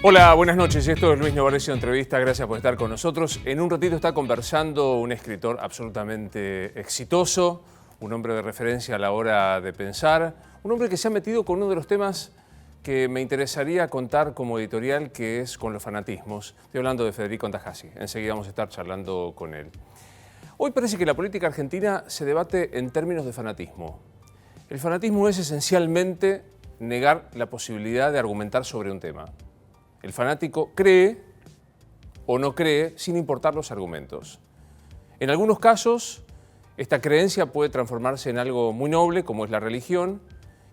Hola, buenas noches. Esto es Luis Novarecio Entrevista. Gracias por estar con nosotros. En un ratito está conversando un escritor absolutamente exitoso, un hombre de referencia a la hora de pensar, un hombre que se ha metido con uno de los temas que me interesaría contar como editorial, que es con los fanatismos. Estoy hablando de Federico Antajasi. Enseguida vamos a estar charlando con él. Hoy parece que la política argentina se debate en términos de fanatismo. El fanatismo es esencialmente negar la posibilidad de argumentar sobre un tema. El fanático cree o no cree sin importar los argumentos. En algunos casos, esta creencia puede transformarse en algo muy noble, como es la religión,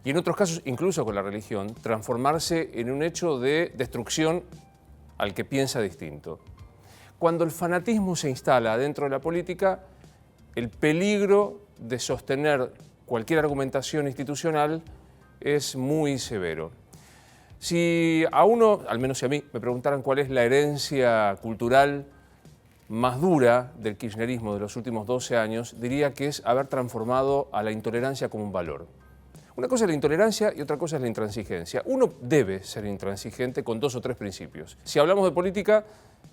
y en otros casos, incluso con la religión, transformarse en un hecho de destrucción al que piensa distinto. Cuando el fanatismo se instala dentro de la política, el peligro de sostener cualquier argumentación institucional es muy severo. Si a uno, al menos si a mí, me preguntaran cuál es la herencia cultural más dura del kirchnerismo de los últimos 12 años, diría que es haber transformado a la intolerancia como un valor. Una cosa es la intolerancia y otra cosa es la intransigencia. Uno debe ser intransigente con 2 o 3 principios. Si hablamos de política,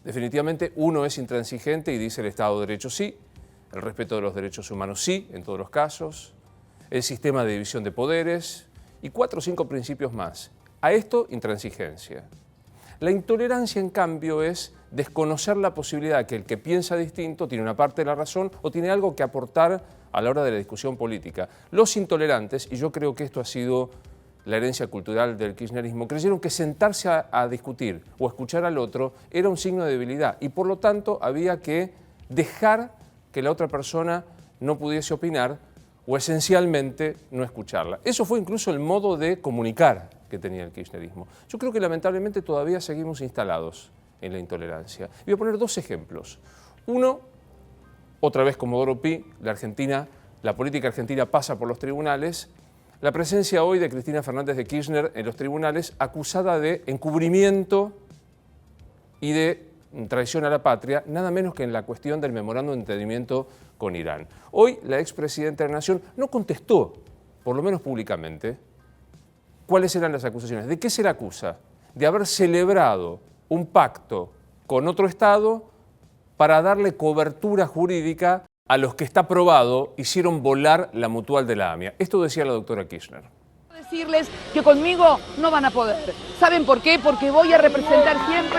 definitivamente uno es intransigente y dice el Estado de Derecho sí, el respeto de los derechos humanos sí, en todos los casos, el sistema de división de poderes y 4 o 5 principios más. A esto, intransigencia. La intolerancia, en cambio, es desconocer la posibilidad que el que piensa distinto tiene una parte de la razón o tiene algo que aportar a la hora de la discusión política. Los intolerantes, y yo creo que esto ha sido la herencia cultural del kirchnerismo, creyeron que sentarse a discutir o escuchar al otro era un signo de debilidad y por lo tanto había que dejar que la otra persona no pudiese opinar o esencialmente no escucharla. Eso fue incluso el modo de comunicar que tenía el kirchnerismo. Yo creo que lamentablemente todavía seguimos instalados en la intolerancia. Voy a poner 2 ejemplos. Uno, otra vez Comodoro Pi, la política argentina pasa por los tribunales. La presencia hoy de Cristina Fernández de Kirchner en los tribunales, acusada de encubrimiento y de traición a la patria, nada menos que en la cuestión del memorándum de entendimiento con Irán. Hoy la expresidenta de la Nación no contestó, por lo menos públicamente, cuáles eran las acusaciones. ¿De qué se le acusa? De haber celebrado un pacto con otro Estado para darle cobertura jurídica a los que está probado hicieron volar la mutual de la AMIA. Esto decía la doctora Kirchner. Decirles que conmigo no van a poder. ¿Saben por qué? Porque voy a representar siempre,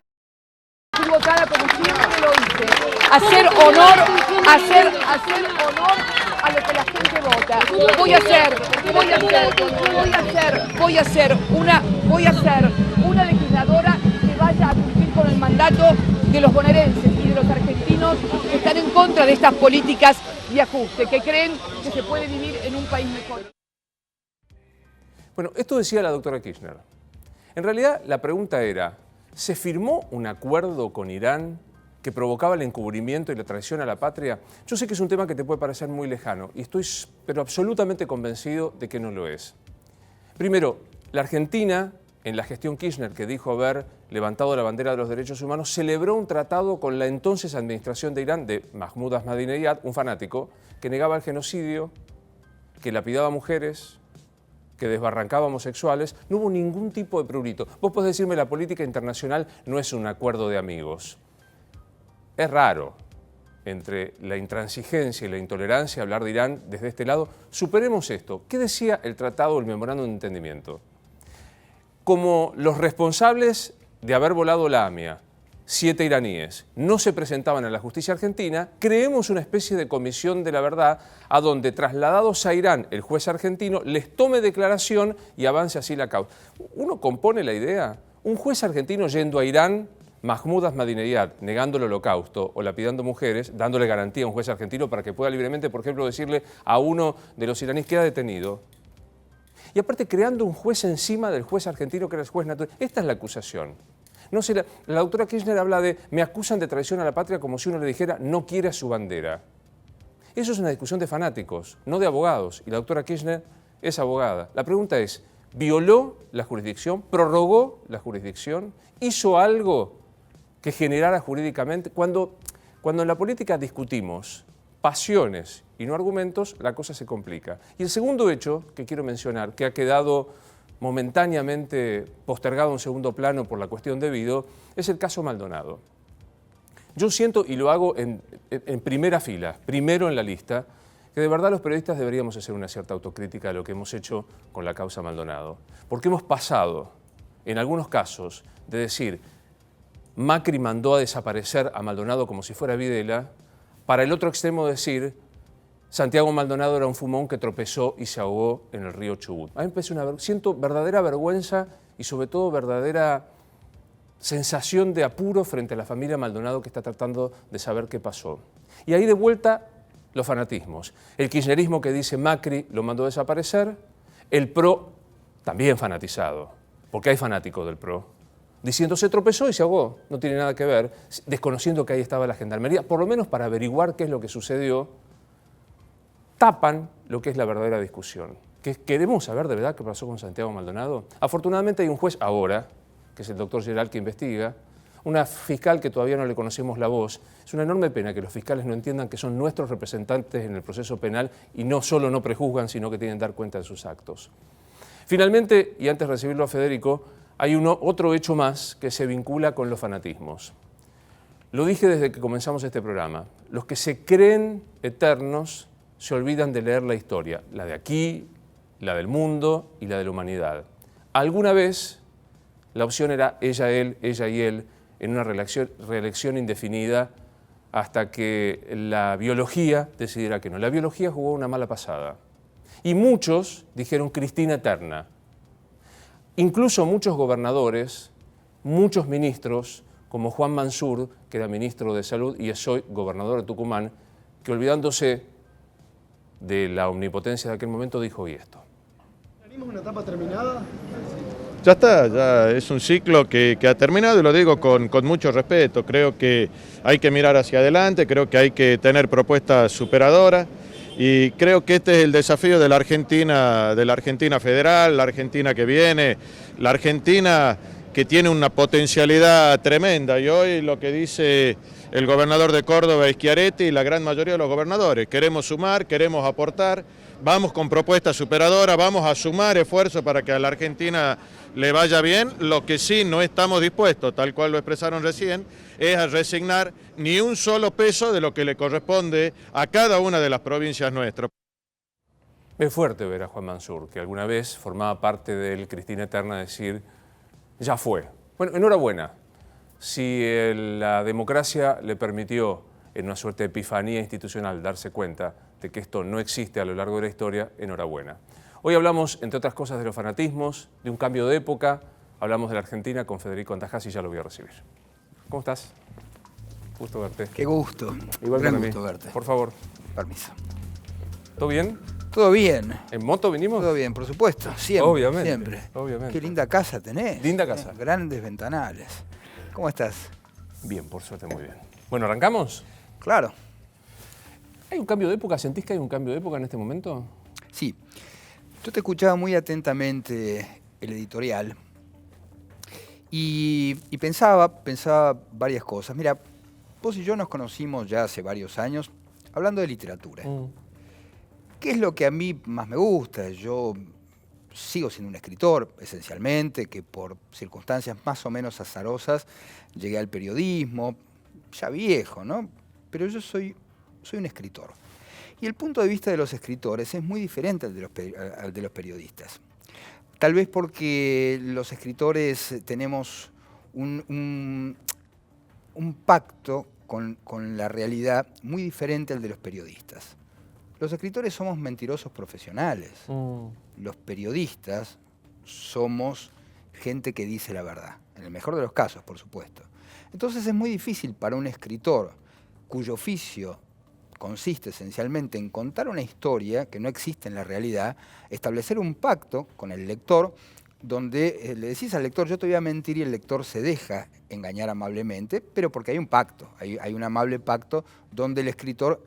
equivocada como siempre lo hice, hacer honor a lo que la gente vota. Voy a ser una legisladora que vaya a cumplir con el mandato de los bonaerenses y de los argentinos que están en contra de estas políticas de ajuste, que creen que se puede vivir en un país mejor. Bueno, esto decía la doctora Kirchner. En realidad la pregunta era, ¿se firmó un acuerdo con Irán que provocaba el encubrimiento y la traición a la patria? Yo sé que es un tema que te puede parecer muy lejano y estoy pero absolutamente convencido de que no lo es. Primero, la Argentina, en la gestión Kirchner, que dijo haber levantado la bandera de los derechos humanos, celebró un tratado con la entonces administración de Irán de Mahmoud Ahmadinejad, un fanático, que negaba el genocidio, que lapidaba mujeres, que desbarrancaba homosexuales. No hubo ningún tipo de prurito. Vos podés decirme la política internacional no es un acuerdo de amigos. Es raro entre la intransigencia y la intolerancia hablar de Irán desde este lado. Superemos esto. ¿Qué decía el tratado, el memorándum de entendimiento? Como los responsables de haber volado la AMIA, 7 iraníes, no se presentaban a la justicia argentina, creemos una especie de comisión de la verdad a donde, trasladados a Irán, el juez argentino les tome declaración y avance así la causa. ¿Uno compone la idea? Un juez argentino yendo a Irán, Mahmoud Ahmadinejad, negando el holocausto o lapidando mujeres, dándole garantía a un juez argentino para que pueda libremente, por ejemplo, decirle a uno de los iraníes queda detenido. Y aparte creando un juez encima del juez argentino que era el juez natural. Esta es la acusación. No sé, la doctora Kirchner habla de me acusan de traición a la patria como si uno le dijera no quiere a su bandera. Eso es una discusión de fanáticos, no de abogados. Y la doctora Kirchner es abogada. La pregunta es, ¿violó la jurisdicción? ¿Prorrogó la jurisdicción? ¿Hizo algo que generara jurídicamente? Cuando en la política discutimos pasiones y no argumentos, la cosa se complica. Y el segundo hecho que quiero mencionar, que ha quedado momentáneamente postergado a un segundo plano por la cuestión de Vido, es el caso Maldonado. Yo siento, y lo hago en primera fila, primero en la lista, que de verdad los periodistas deberíamos hacer una cierta autocrítica de lo que hemos hecho con la causa Maldonado. Porque hemos pasado, en algunos casos, de decir Macri mandó a desaparecer a Maldonado como si fuera Videla, para el otro extremo decir Santiago Maldonado era un fumón que tropezó y se ahogó en el río Chubut. A mí me siento verdadera vergüenza y sobre todo verdadera sensación de apuro frente a la familia Maldonado que está tratando de saber qué pasó. Y ahí de vuelta los fanatismos. El kirchnerismo que dice Macri lo mandó a desaparecer, el PRO también fanatizado, porque hay fanáticos del PRO, diciendo se tropezó y se ahogó, no tiene nada que ver, desconociendo que ahí estaba la gendarmería, por lo menos para averiguar qué es lo que sucedió, tapan lo que es la verdadera discusión. ¿Que queremos saber de verdad qué pasó con Santiago Maldonado? Afortunadamente hay un juez ahora, que es el doctor Geral, que investiga, una fiscal que todavía no le conocemos la voz. Es una enorme pena que los fiscales no entiendan que son nuestros representantes en el proceso penal y no solo no prejuzgan, sino que tienen que dar cuenta de sus actos. Finalmente, y antes de recibirlo a Federico, hay otro hecho más que se vincula con los fanatismos. Lo dije desde que comenzamos este programa. Los que se creen eternos se olvidan de leer la historia, la de aquí, la del mundo y la de la humanidad. Alguna vez la opción era ella y él, en una reelección indefinida hasta que la biología decidiera que no. La biología jugó una mala pasada. Y muchos dijeron Cristina eterna. Incluso muchos gobernadores, muchos ministros, como Juan Mansur, que era ministro de Salud y es hoy gobernador de Tucumán, que olvidándose de la omnipotencia de aquel momento dijo y esto. ¿Tenemos una etapa terminada? Ya está, ya es un ciclo que ha terminado y lo digo con mucho respeto. Creo que hay que mirar hacia adelante, creo que hay que tener propuestas superadoras y creo que este es el desafío de la Argentina federal, la Argentina que viene, la Argentina que tiene una potencialidad tremenda y hoy lo que dice el gobernador de Córdoba, Schiaretti, y la gran mayoría de los gobernadores, queremos sumar, queremos aportar, vamos con propuestas superadoras, vamos a sumar esfuerzos para que a la Argentina le vaya bien. Lo que sí no estamos dispuestos, tal cual lo expresaron recién, es a resignar ni un solo peso de lo que le corresponde a cada una de las provincias nuestras. Es fuerte ver a Juan Mansur, que alguna vez formaba parte del Cristina Eterna, decir, ya fue. Bueno, enhorabuena. Si la democracia le permitió, en una suerte de epifanía institucional, darse cuenta de que esto no existe a lo largo de la historia, enhorabuena. Hoy hablamos, entre otras cosas, de los fanatismos, de un cambio de época, hablamos de la Argentina con Federico Antajás y ya lo voy a recibir. ¿Cómo estás? Gusto verte. Qué gusto. Igual Gran para mí. gusto verte. Por favor. Permiso. ¿Todo bien? Todo bien. ¿En moto vinimos? Todo bien, por supuesto. Siempre. Obviamente. Siempre. Obviamente. Qué linda casa tenés. Linda casa. Grandes ventanales. ¿Cómo estás? Bien, por suerte muy bien. Bueno, ¿arrancamos? Claro. ¿Hay un cambio de época? ¿Sentís que hay un cambio de época en este momento? Sí. Yo te escuchaba muy atentamente el editorial y pensaba varias cosas. Mira, vos y yo nos conocimos ya hace varios años hablando de literatura. ¿Qué es lo que a mí más me gusta? Yo sigo siendo un escritor, esencialmente, que por circunstancias más o menos azarosas llegué al periodismo, ya viejo, ¿no? Pero yo soy un escritor. Y el punto de vista de los escritores es muy diferente al de los periodistas. Tal vez porque los escritores tenemos un pacto con la realidad muy diferente al de los periodistas. Los escritores somos mentirosos profesionales. Los periodistas somos gente que dice la verdad, en el mejor de los casos, por supuesto. Entonces es muy difícil para un escritor cuyo oficio consiste esencialmente en contar una historia que no existe en la realidad, establecer un pacto con el lector donde le decís al lector, yo te voy a mentir, y el lector se deja engañar amablemente, pero porque hay un pacto, hay un amable pacto donde el escritor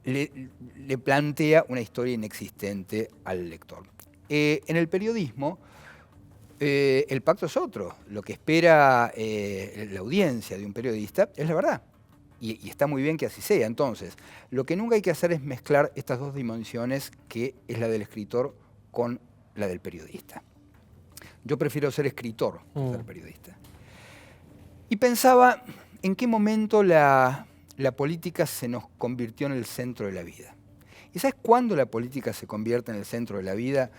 le plantea una historia inexistente al lector. En el periodismo, el pacto es otro. Lo que espera la audiencia de un periodista es la verdad. Y está muy bien que así sea. Entonces, lo que nunca hay que hacer es mezclar estas dos dimensiones, que es la del escritor con la del periodista. Yo prefiero ser escritor que ser periodista. Y pensaba en qué momento la política se nos convirtió en el centro de la vida. ¿Y sabes cuándo la política se convierte en el centro de la vida?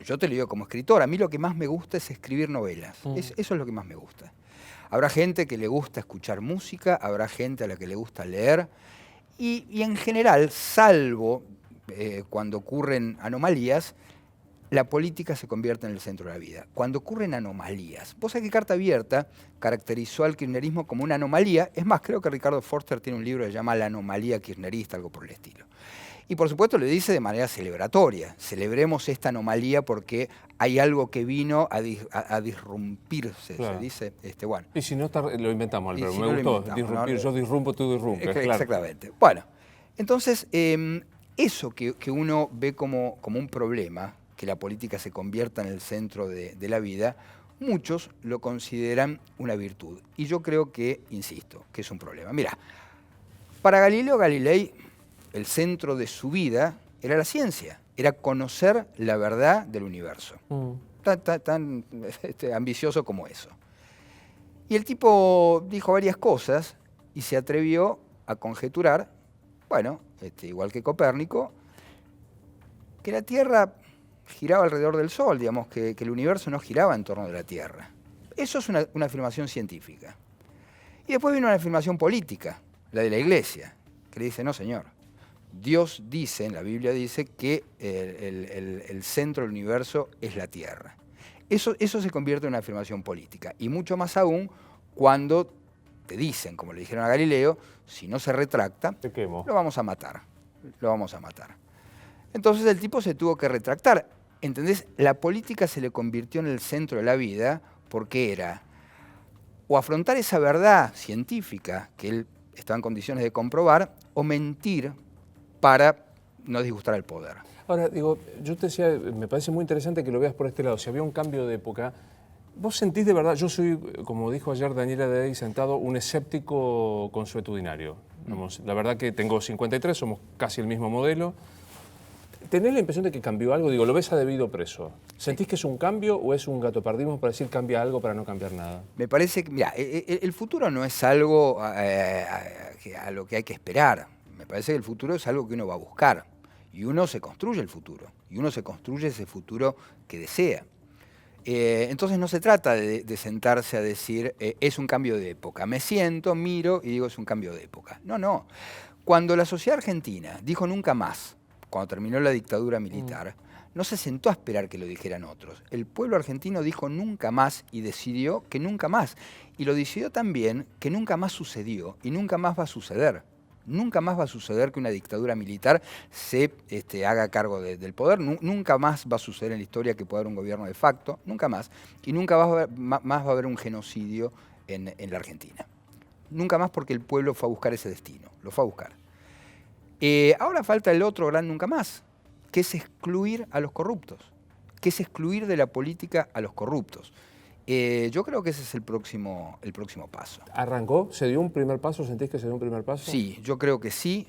Yo te lo digo como escritor, a mí lo que más me gusta es escribir novelas. Eso es lo que más me gusta. Habrá gente que le gusta escuchar música, habrá gente a la que le gusta leer, y en general, salvo cuando ocurren anomalías, la política se convierte en el centro de la vida. Cuando ocurren anomalías. Vos sabés que Carta Abierta caracterizó al kirchnerismo como una anomalía. Es más, creo que Ricardo Forster tiene un libro que se llama La anomalía kirchnerista, algo por el estilo. Y por supuesto lo dice de manera celebratoria. Celebremos esta anomalía porque hay algo que vino a disrumpirse, claro. Se dice. Bueno. Y si no, lo inventamos, Alberto. Si me gustó. Disrumpir, ¿no? Yo disrumpo, tú disrumpes. Exactamente. Claro. Bueno, entonces, eso que uno ve como un problema, que la política se convierta en el centro de la vida, muchos lo consideran una virtud. Y yo creo que, insisto, que es un problema. Mirá, para Galileo Galilei, el centro de su vida era la ciencia, era conocer la verdad del universo. Tan ambicioso como eso. Y el tipo dijo varias cosas y se atrevió a conjeturar, bueno, igual que Copérnico, que la Tierra giraba alrededor del Sol, digamos, que el universo no giraba en torno de la Tierra. Eso es una afirmación científica. Y después vino una afirmación política, la de la Iglesia, que le dice, no señor, Dios dice, en la Biblia dice, que el centro del universo es la Tierra. Eso se convierte en una afirmación política. Y mucho más aún cuando te dicen, como le dijeron a Galileo, si no se retracta, lo vamos a matar. Lo vamos a matar. Entonces el tipo se tuvo que retractar. ¿Entendés? La política se le convirtió en el centro de la vida porque era o afrontar esa verdad científica que él estaba en condiciones de comprobar o mentir para no disgustar al poder. Ahora, digo, yo te decía, me parece muy interesante que lo veas por este lado. Si había un cambio de época, ¿vos sentís de verdad? Yo soy, como dijo ayer Daniela de ahí sentado, un escéptico consuetudinario. Vamos, la verdad que tengo 53, somos casi el mismo modelo. ¿Tenés la impresión de que cambió algo? Digo, ¿lo ves a debido preso? ¿Sentís que es un cambio o es un gatopardismo para decir cambia algo para no cambiar nada? Me parece que, mira, el futuro no es algo a lo que hay que esperar. Me parece que el futuro es algo que uno va a buscar. Y uno se construye el futuro. Y uno se construye ese futuro que desea. Entonces no se trata de sentarse a decir, es un cambio de época. Me siento, miro y digo, es un cambio de época. No, no. Cuando la sociedad argentina dijo nunca más, cuando terminó la dictadura militar, no se sentó a esperar que lo dijeran otros. El pueblo argentino dijo nunca más y decidió que nunca más. Y lo decidió también que nunca más sucedió y nunca más va a suceder. Nunca más va a suceder que una dictadura militar se haga cargo del poder. Nunca más va a suceder en la historia que pueda haber un gobierno de facto. Nunca más. Y nunca más va a haber un genocidio en la Argentina. Nunca más porque el pueblo fue a buscar ese destino. Lo fue a buscar. Ahora falta el otro gran nunca más, que es excluir a los corruptos, que es excluir de la política a los corruptos. Yo creo que ese es el próximo paso. ¿Arrancó? ¿Se dio un primer paso? ¿Sentís que se dio un primer paso? Sí, yo creo que sí,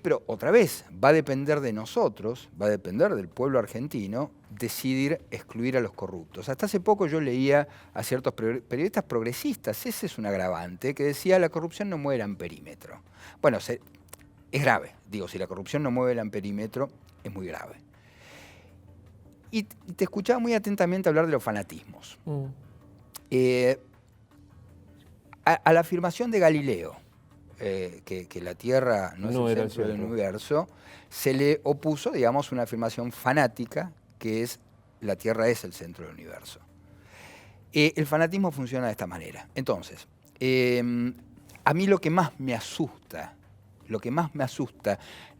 pero otra vez, va a depender de nosotros, va a depender del pueblo argentino, decidir excluir a los corruptos. Hasta hace poco yo leía a ciertos periodistas progresistas, ese es un agravante, que decía la corrupción no mueve el amperímetro. Bueno, es grave, digo, si la corrupción no mueve el amperímetro, es muy grave. Y te escuchaba muy atentamente hablar de los fanatismos. A la afirmación de Galileo, que la Tierra no es el centro del universo, se le opuso, digamos, una afirmación fanática, que es la Tierra es el centro del universo. El fanatismo funciona de esta manera. Entonces, a mí lo que más me asusta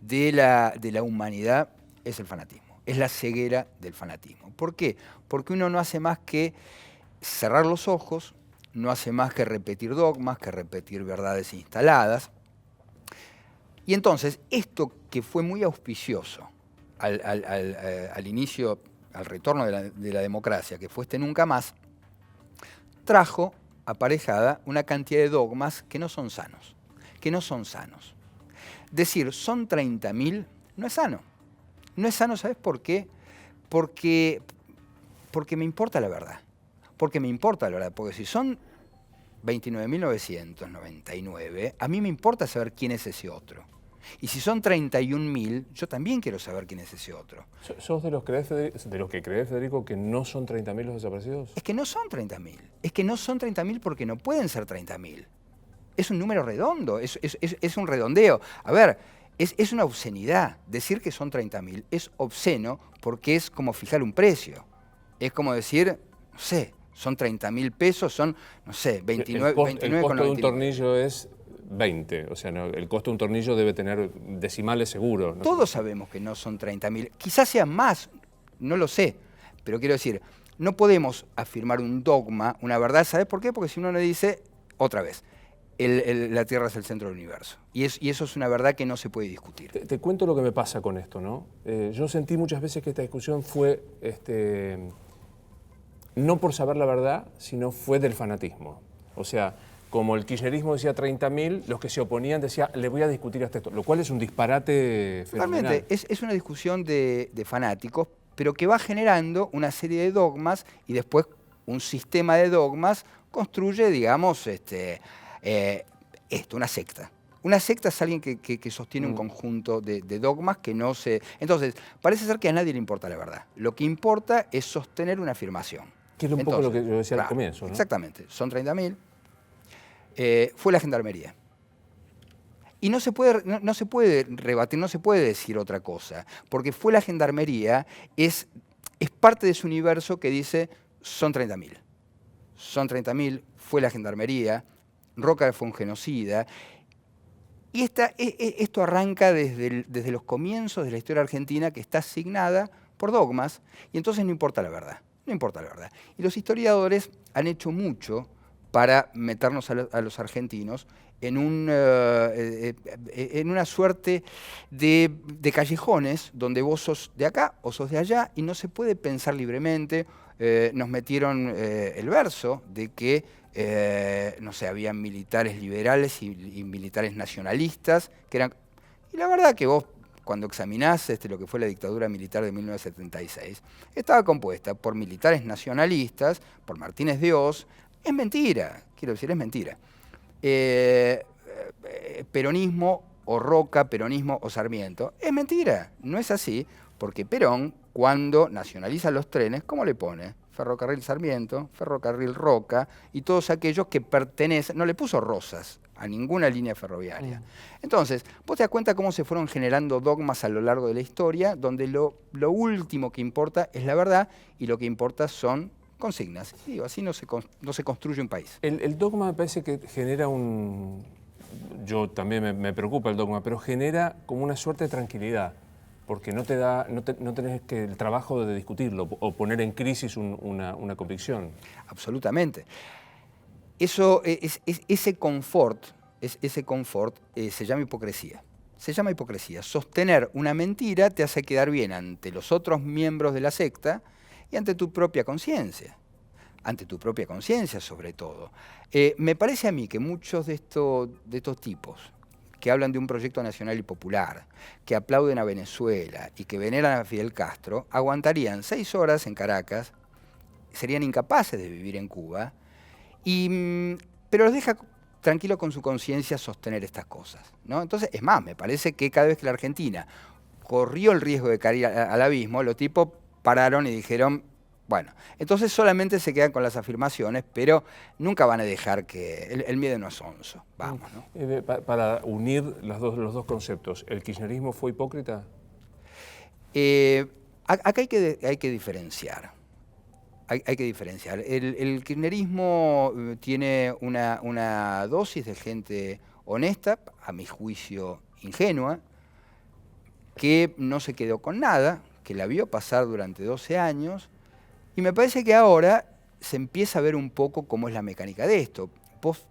de la humanidad es el fanatismo. Es la ceguera del fanatismo. ¿Por qué? Porque uno no hace más que cerrar los ojos, no hace más que repetir dogmas, que repetir verdades instaladas. Y entonces, esto que fue muy auspicioso al inicio, al retorno de la democracia, que fue nunca más, trajo aparejada una cantidad de dogmas que no son sanos. Decir, son 30.000, no es sano. No es sano, ¿sabes por qué? Porque me importa la verdad. Porque me importa la verdad. Porque si son 29.999, a mí me importa saber quién es ese otro. Y si son 31.000, yo también quiero saber quién es ese otro. ¿Sos de los que cree, Federico, que no son 30.000 los desaparecidos? Es que no son 30.000. Es que no son 30.000 porque no pueden ser 30.000. Es un número redondo, es un redondeo. A ver, es una obscenidad. Decir que son 30.000 es obsceno porque es como fijar un precio. Es como decir, no sé, son 30.000 pesos, son, no sé, 29,99. El costo de un tornillo es 20, o sea, no, el costo de un tornillo debe tener decimales seguros. ¿No? Todos sabemos que no son 30.000, quizás sean más, no lo sé, pero quiero decir, no podemos afirmar un dogma, una verdad, ¿sabes por qué? Porque si uno le dice, otra vez, la Tierra es el centro del universo, y eso es una verdad que no se puede discutir. Te cuento lo que me pasa con esto, ¿no? Yo sentí muchas veces que esta discusión fue, no por saber la verdad, sino fue del fanatismo. O sea, como el kirchnerismo decía 30.000, los que se oponían decían, le voy a discutir hasta esto, lo cual es un disparate fenomenal. Realmente, es una discusión de fanáticos, pero que va generando una serie de dogmas y después un sistema de dogmas construye, digamos, una secta. Una secta es alguien que sostiene un conjunto de dogmas que no se... Entonces, parece ser que a nadie le importa la verdad. Lo que importa es sostener una afirmación. Que es un poco lo que yo decía al comienzo, ¿no? Exactamente, son 30.000. Fue la Gendarmería. Y no se puede rebatir, no se puede decir otra cosa, porque fue la Gendarmería, es parte de su universo que dice, son 30.000. Son 30.000, fue la Gendarmería, Roca fue un genocida. Y esto arranca desde los comienzos de la historia argentina, que está asignada por dogmas, y entonces no importa la verdad, no importa la verdad. Y los historiadores han hecho mucho para meternos a los argentinos en una suerte de callejones donde vos sos de acá o sos de allá y no se puede pensar libremente. Nos metieron el verso de que, no sé, había militares liberales y militares nacionalistas, que eran... Y la verdad que vos, cuando examinás lo que fue la dictadura militar de 1976, estaba compuesta por militares nacionalistas, por Martínez de Oz. Es mentira, quiero decir, es mentira. Peronismo o Roca, peronismo o Sarmiento, es mentira, no es así, porque Perón, cuando nacionaliza los trenes, ¿cómo le pone? Ferrocarril Sarmiento, Ferrocarril Roca, y todos aquellos que pertenecen, no le puso rosas a ninguna línea ferroviaria. Entonces, vos te das cuenta cómo se fueron generando dogmas a lo largo de la historia, donde lo último que importa es la verdad, y lo que importa son consignas. Y digo, así no se construye un país. El dogma me parece que genera un... Yo también me preocupa el dogma, pero genera como una suerte de tranquilidad, porque no tenés el trabajo de discutirlo o poner en crisis una convicción. Absolutamente. Ese confort se llama hipocresía. Se llama hipocresía. Sostener una mentira te hace quedar bien ante los otros miembros de la secta y ante tu propia conciencia. Ante tu propia conciencia, sobre todo. Me parece a mí que muchos de estos tipos que hablan de un proyecto nacional y popular, que aplauden a Venezuela y que veneran a Fidel Castro, aguantarían 6 horas en Caracas, serían incapaces de vivir en Cuba, pero los deja tranquilo con su conciencia sostener estas cosas, ¿no? Entonces, es más, me parece que cada vez que la Argentina corrió el riesgo de caer al abismo, los tipos pararon y dijeron, bueno, entonces solamente se quedan con las afirmaciones, pero nunca van a dejar que el miedo no es onzo. Vamos, ¿no? Para unir los dos conceptos, ¿el kirchnerismo fue hipócrita? Acá hay que diferenciar. Hay que diferenciar. El kirchnerismo tiene una dosis de gente honesta, a mi juicio ingenua, que no se quedó con nada, que la vio pasar durante 12 años, y me parece que ahora se empieza a ver un poco cómo es la mecánica de esto. Vos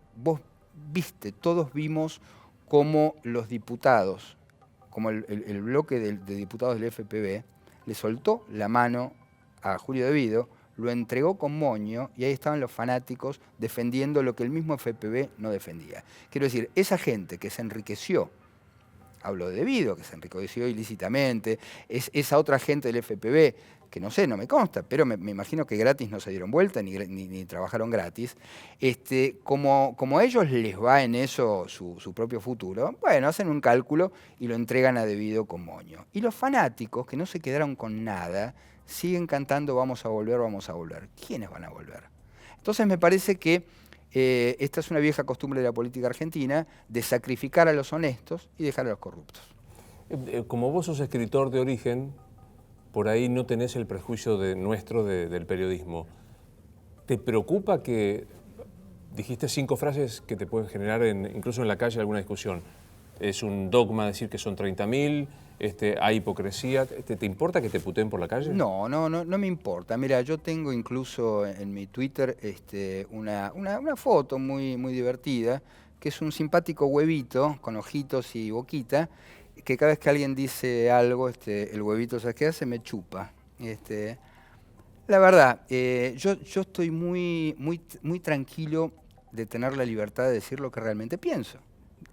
viste, todos vimos cómo los diputados, como el bloque de diputados del FPV, le soltó la mano a Julio De Vido, lo entregó con moño y ahí estaban los fanáticos defendiendo lo que el mismo FPV no defendía. Quiero decir, esa gente que se enriqueció, hablo de De Vido, que se enriqueció ilícitamente, esa otra gente del FPV que no sé, no me consta, pero me imagino que gratis no se dieron vuelta ni trabajaron gratis, como a ellos les va en eso su propio futuro, bueno, hacen un cálculo y lo entregan a debido con moño. Y los fanáticos, que no se quedaron con nada, siguen cantando vamos a volver, vamos a volver. ¿Quiénes van a volver? Entonces me parece que esta es una vieja costumbre de la política argentina de sacrificar a los honestos y dejar a los corruptos. Como vos sos escritor de origen, por ahí no tenés el prejuicio del periodismo. ¿Te preocupa que dijiste 5 frases que te pueden generar incluso en la calle alguna discusión? ¿Es un dogma decir que son 30.000? ¿Hay hipocresía? ¿Te importa que te puteen por la calle? No me importa. Mira, yo tengo incluso en mi Twitter una foto muy divertida, que es un simpático huevito con ojitos y boquita, que cada vez que alguien dice algo, el huevito, ¿sabes qué hace? Me chupa. La verdad, yo estoy muy tranquilo de tener la libertad de decir lo que realmente pienso.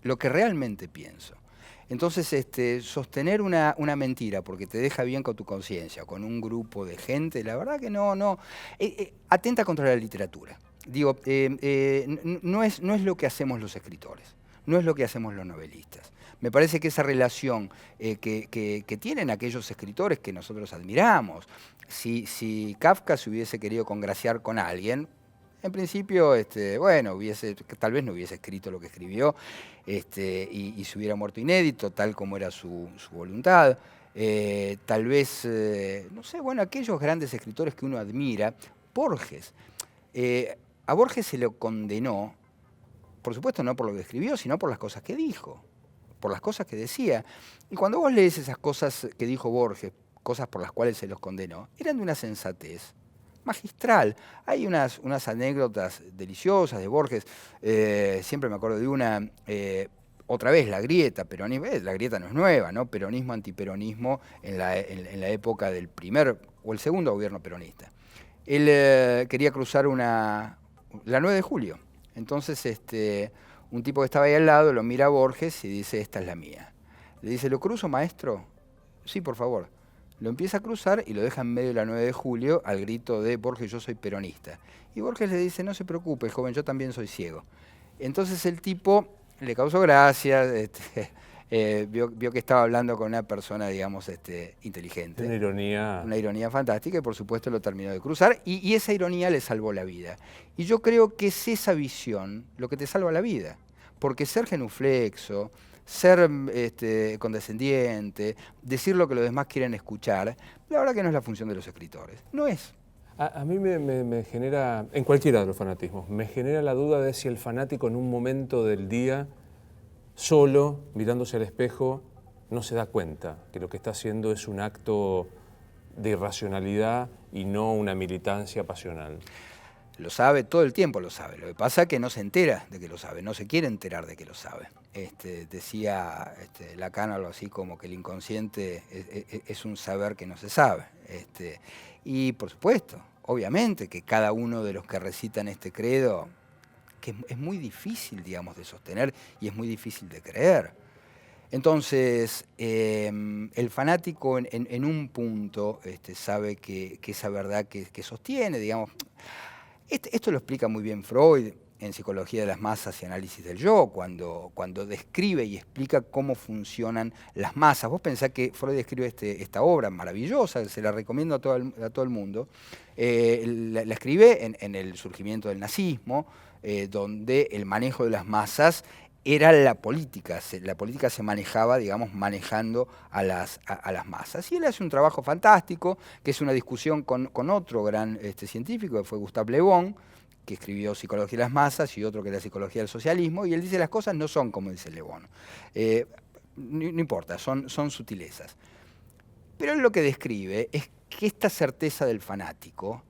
Lo que realmente pienso. Entonces, sostener una mentira porque te deja bien con tu conciencia, con un grupo de gente, la verdad que no. Atenta contra la literatura. Digo, no es lo que hacemos los escritores, no es lo que hacemos los novelistas. Me parece que esa relación que tienen aquellos escritores que nosotros admiramos, si Kafka se hubiese querido congraciar con alguien, en principio, bueno, tal vez no hubiese escrito lo que escribió y se hubiera muerto inédito, tal como era su voluntad. Tal vez, no sé, bueno, aquellos grandes escritores que uno admira, Borges. A Borges se lo condenó, por supuesto no por lo que escribió, sino por las cosas que dijo, por las cosas que decía. Y cuando vos lees esas cosas que dijo Borges, cosas por las cuales se los condenó, eran de una sensatez magistral. Hay unas anécdotas deliciosas de Borges. Siempre me acuerdo de una, otra vez, la grieta, peronismo, la grieta no es nueva, ¿no? Peronismo, antiperonismo en la época del primer o el segundo gobierno peronista. Él quería cruzar la 9 de julio. Entonces, un tipo que estaba ahí al lado lo mira a Borges y dice, esta es la mía. Le dice, ¿lo cruzo, maestro? Sí, por favor. Lo empieza a cruzar y lo deja en medio de la 9 de julio al grito de Borges, yo soy peronista. Y Borges le dice, no se preocupe, joven, yo también soy ciego. Entonces el tipo le causó gracia, vio que estaba hablando con una persona, digamos, inteligente. Una ironía. Una ironía fantástica y por supuesto lo terminó de cruzar y esa ironía le salvó la vida. Y yo creo que es esa visión lo que te salva la vida. Porque ser genuflexo, ser condescendiente, decir lo que los demás quieren escuchar, la verdad que no es la función de los escritores. No es. A mí me genera, en cualquiera de los fanatismos, me genera la duda de si el fanático en un momento del día, solo, mirándose al espejo, no se da cuenta que lo que está haciendo es un acto de irracionalidad y no una militancia pasional. Lo sabe, todo el tiempo lo sabe. Lo que pasa es que no se entera de que lo sabe, no se quiere enterar de que lo sabe. Decía Lacan algo así como que el inconsciente es un saber que no se sabe. Y por supuesto, obviamente que cada uno de los que recitan este credo, que es muy difícil, digamos, de sostener y es muy difícil de creer. Entonces, el fanático en un punto sabe que esa verdad que sostiene, digamos. Esto lo explica muy bien Freud en Psicología de las Masas y Análisis del Yo, cuando describe y explica cómo funcionan las masas. Vos pensás que Freud escribe esta obra maravillosa, se la recomiendo a todo el mundo. La escribe en el surgimiento del nazismo, donde el manejo de las masas era la política. La política se manejaba, digamos, manejando a las masas. Y él hace un trabajo fantástico, que es una discusión con otro gran científico, que fue Gustave Le Bon, que escribió Psicología de las Masas, y otro que era Psicología del Socialismo, y él dice las cosas no son como dice Le Bon. No importa, son sutilezas. Pero él lo que describe es que esta certeza del fanático,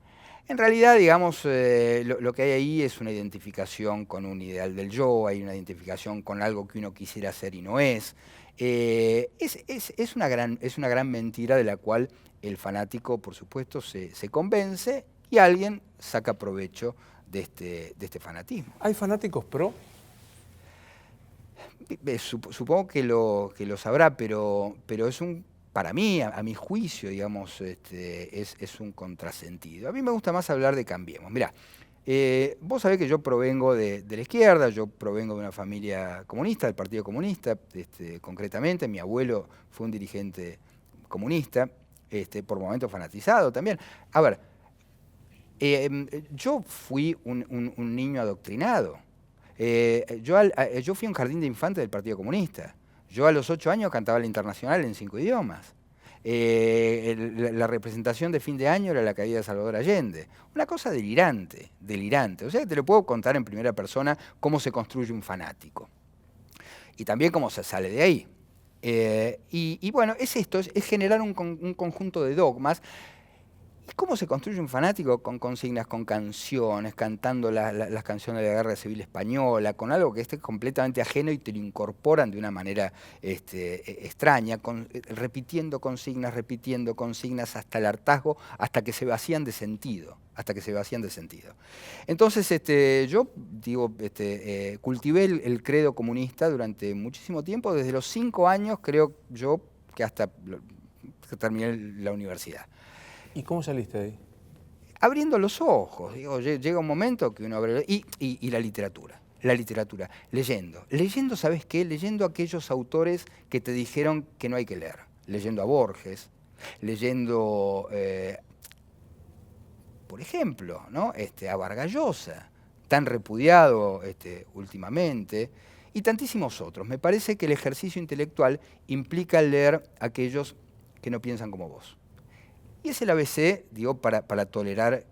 en realidad, digamos, lo que hay ahí es una identificación con un ideal del yo, hay una identificación con algo que uno quisiera ser y no es. Es una gran mentira de la cual el fanático, por supuesto, se convence y alguien saca provecho de este fanatismo. ¿Hay fanáticos pro? Supongo que lo sabrá, pero es un para mí, a mi juicio, digamos, es un contrasentido. A mí me gusta más hablar de Cambiemos. Mirá, vos sabés que yo provengo de la izquierda, yo provengo de una familia comunista, del Partido Comunista, concretamente. Mi abuelo fue un dirigente comunista, por momentos fanatizado también. A ver, yo fui un niño adoctrinado. Yo fui a un jardín de infantes del Partido Comunista. Yo a los 8 años cantaba la Internacional en 5 idiomas. La representación de fin de año era la caída de Salvador Allende. Una cosa delirante, delirante. O sea, te lo puedo contar en primera persona cómo se construye un fanático. Y también cómo se sale de ahí. Y bueno, es esto, es generar un conjunto de dogmas. ¿Y cómo se construye un fanático? Con consignas, con canciones, cantando las canciones de la Guerra Civil Española, con algo que esté completamente ajeno y te lo incorporan de una manera extraña, repitiendo consignas hasta el hartazgo, hasta que se vacían de sentido. Entonces, yo digo, cultivé el credo comunista durante muchísimo tiempo, desde los 5 años, creo yo, que hasta que terminé la universidad. ¿Y cómo saliste de ahí? Abriendo los ojos, digo, llega un momento que uno abre... Y la literatura, leyendo, ¿sabes qué? Leyendo a aquellos autores que te dijeron que no hay que leer. Leyendo a Borges, leyendo, por ejemplo, ¿no? A Vargas Llosa, tan repudiado últimamente, y tantísimos otros. Me parece que el ejercicio intelectual implica leer a aquellos que no piensan como vos. Y es el ABC, digo, para tolerar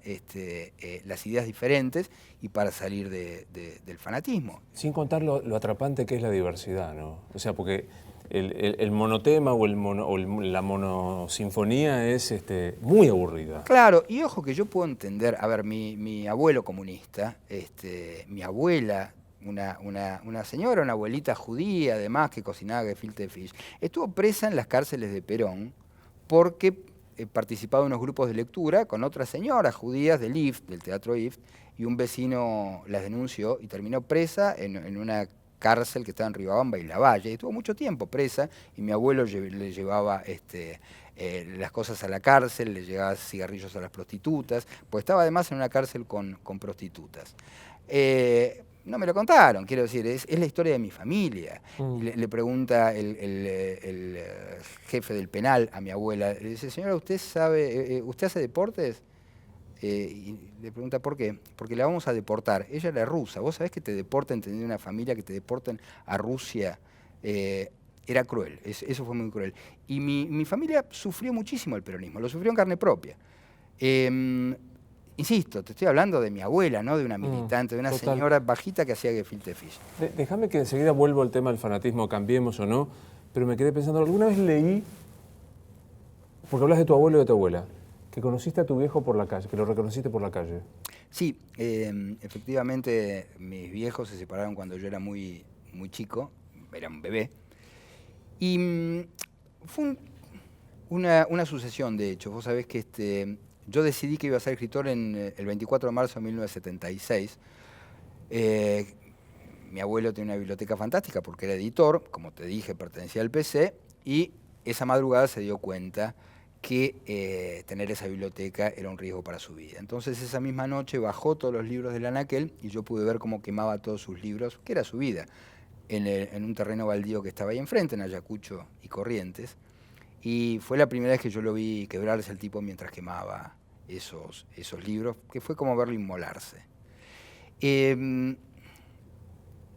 las ideas diferentes y para salir del fanatismo. Sin contar lo atrapante que es la diversidad, ¿no? O sea, porque el monotema o la monosinfonía es muy aburrida. Claro, y ojo que yo puedo entender, a ver, mi abuelo comunista, mi abuela, una señora, una abuelita judía, además, que cocinaba gefilte fish, estuvo presa en las cárceles de Perón porque participado en unos grupos de lectura con otras señoras judías del IFT, del Teatro IFT, y un vecino las denunció y terminó presa en una cárcel que estaba en Ribabamba y Lavalle. Estuvo mucho tiempo presa y mi abuelo le llevaba las cosas a la cárcel, le llevaba cigarrillos a las prostitutas, pues estaba además en una cárcel con prostitutas. No me lo contaron, quiero decir, es la historia de mi familia. Le pregunta el jefe del penal a mi abuela, le dice, señora, ¿usted hace deportes? Y le pregunta, ¿por qué? Porque la vamos a deportar. Ella era rusa. ¿Vos sabés que te deporten, tener una familia que te deporten a Rusia? Era cruel, eso fue muy cruel. Y mi familia sufrió muchísimo el peronismo, lo sufrió en carne propia. Insisto, te estoy hablando de mi abuela, no de una militante, de una señora bajita que hacía gefilte fish. Déjame que enseguida vuelvo al tema del fanatismo, cambiemos o no, pero me quedé pensando, alguna vez leí, porque hablas de tu abuelo y de tu abuela, que conociste a tu viejo por la calle, que lo reconociste por la calle. Sí, efectivamente mis viejos se separaron cuando yo era muy chico, era un bebé, y fue una sucesión de hechos. Vos sabés que yo decidí que iba a ser escritor el 24 de marzo de 1976. Mi abuelo tenía una biblioteca fantástica porque era editor, como te dije, pertenecía al PC, y esa madrugada se dio cuenta que tener esa biblioteca era un riesgo para su vida. Entonces esa misma noche bajó todos los libros del anaquel y yo pude ver cómo quemaba todos sus libros, que era su vida, en un terreno baldío que estaba ahí enfrente, en Ayacucho y Corrientes. Y fue la primera vez que yo lo vi quebrarse el tipo mientras quemaba esos libros, que fue como verlo inmolarse.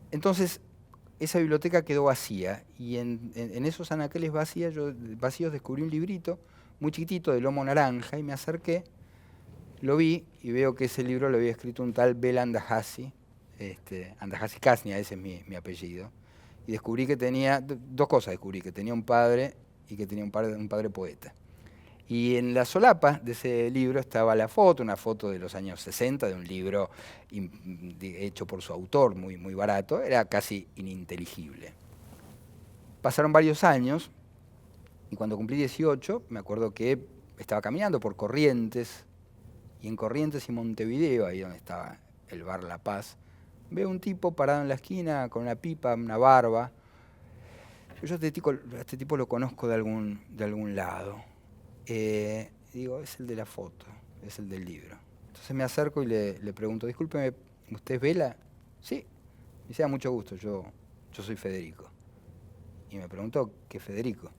Entonces, esa biblioteca quedó vacía, y en esos anaqueles vacíos descubrí un librito muy chiquitito de lomo naranja, y me acerqué, lo vi, y veo que ese libro lo había escrito un tal Bela Andahasi, Andahasi Kasnia, ese es mi apellido, y descubrí que tenía, dos cosas descubrí, que tenía un padre y que tenía un padre poeta. Y en la solapa de ese libro estaba la foto, una foto de los años 60, de un libro hecho por su autor, muy barato, era casi ininteligible. Pasaron varios años, y cuando cumplí 18, me acuerdo que estaba caminando por Corrientes, y en Corrientes y Montevideo, ahí donde estaba el bar La Paz, veo un tipo parado en la esquina con una pipa, una barba, yo a este tipo lo conozco de algún lado. Digo, es el de la foto, es el del libro. Entonces me acerco y le pregunto, discúlpeme, ¿usted es Vela? Sí. Me dice, mucho gusto, yo soy Federico. Y me preguntó, ¿qué Federico?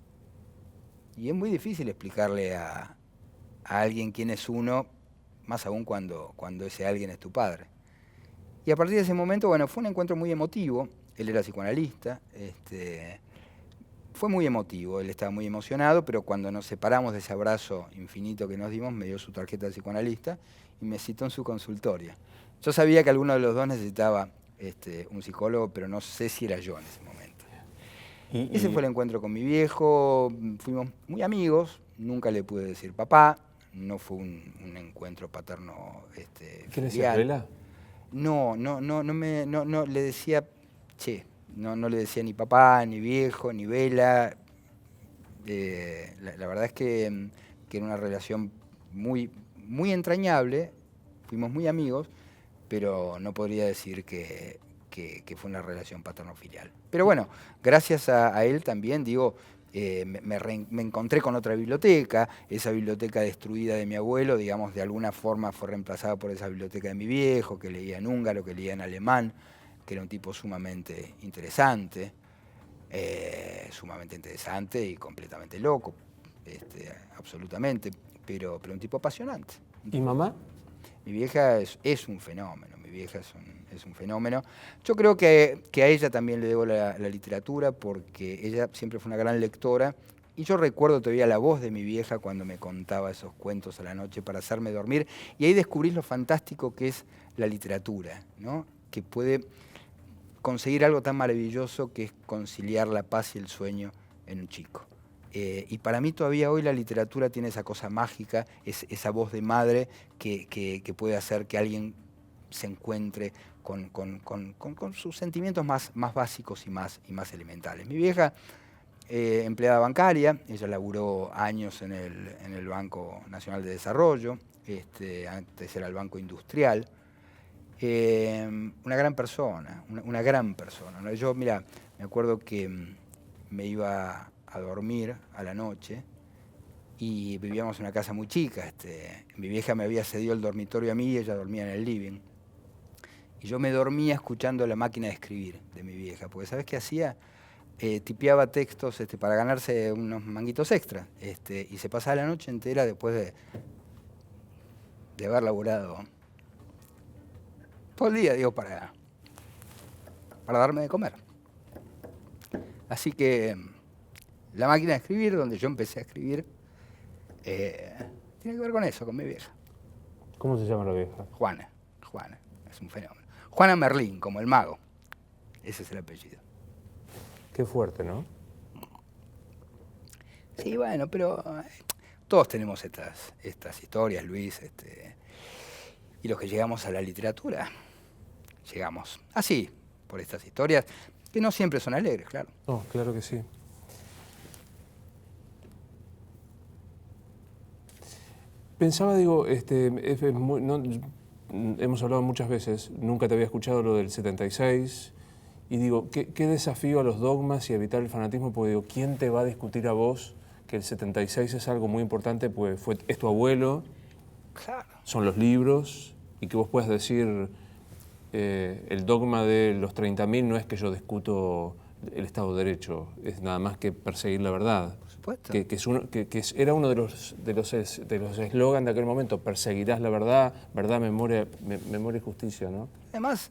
Y es muy difícil explicarle a alguien quién es uno, más aún cuando ese alguien es tu padre. Y a partir de ese momento, bueno, fue un encuentro muy emotivo. Él era psicoanalista, fue muy emotivo, él estaba muy emocionado, pero cuando nos separamos de ese abrazo infinito que nos dimos, me dio su tarjeta de psicoanalista y me citó en su consultorio. Yo sabía que alguno de los dos necesitaba un psicólogo, pero no sé si era yo en ese momento. Ese fue el encuentro con mi viejo, fuimos muy amigos, nunca le pude decir papá, no fue un encuentro paterno ¿Quién es Vela? No, le decía, che, no le decía ni papá, ni viejo, ni Vela. La verdad es que era una relación muy, muy entrañable, fuimos muy amigos, pero no podría decir que fue una relación paterno-filial. Pero bueno, gracias a él también, digo, me encontré con otra biblioteca, esa biblioteca destruida de mi abuelo, digamos, de alguna forma fue reemplazada por esa biblioteca de mi viejo, que leía en húngaro, que leía en alemán, que era un tipo sumamente interesante y completamente loco, absolutamente, pero un tipo apasionante. ¿Y mamá? Mi vieja es un fenómeno, mi vieja es un fenómeno. Yo creo que a ella también le debo la literatura, porque ella siempre fue una gran lectora, y yo recuerdo todavía la voz de mi vieja cuando me contaba esos cuentos a la noche para hacerme dormir, y ahí descubrí lo fantástico que es la literatura, ¿no? Que puede conseguir algo tan maravilloso que es conciliar la paz y el sueño en un chico. Y para mí todavía hoy la literatura tiene esa cosa mágica, esa voz de madre que puede hacer que alguien se encuentre con sus sentimientos más básicos y más elementales. Mi vieja, empleada bancaria, ella laburó años en el Banco Nacional de Desarrollo, antes era el Banco Industrial. Una gran persona, una gran persona, ¿no? Yo, mira, me acuerdo que me iba a dormir a la noche y vivíamos en una casa muy chica. Mi vieja me había cedido el dormitorio a mí y ella dormía en el living. Y yo me dormía escuchando la máquina de escribir de mi vieja, porque ¿sabes qué hacía? Tipeaba textos para ganarse unos manguitos extra, y se pasaba la noche entera después de haber laburado todo el día, digo, para darme de comer. Así que la máquina de escribir, donde yo empecé a escribir, tiene que ver con eso, con mi vieja. ¿Cómo se llama la vieja? Juana, es un fenómeno. Juana Merlín, como el mago. Ese es el apellido. Qué fuerte, ¿no? Sí, bueno, pero todos tenemos estas historias, Luis, y los que llegamos a la literatura, llegamos así, por estas historias, que no siempre son alegres, claro. No, claro que sí. Pensaba, digo, hemos hablado muchas veces, nunca te había escuchado lo del 76, y digo, ¿qué desafío a los dogmas y evitar el fanatismo? Porque digo, ¿quién te va a discutir a vos que el 76 es algo muy importante? Pues es tu abuelo, claro, son los libros, y que vos puedas decir, el dogma de los 30.000 no es que yo discuto el Estado de Derecho, es nada más que perseguir la verdad. Era uno de los eslogans de aquel momento, perseguirás la verdad, verdad, memoria y justicia, ¿no? Además,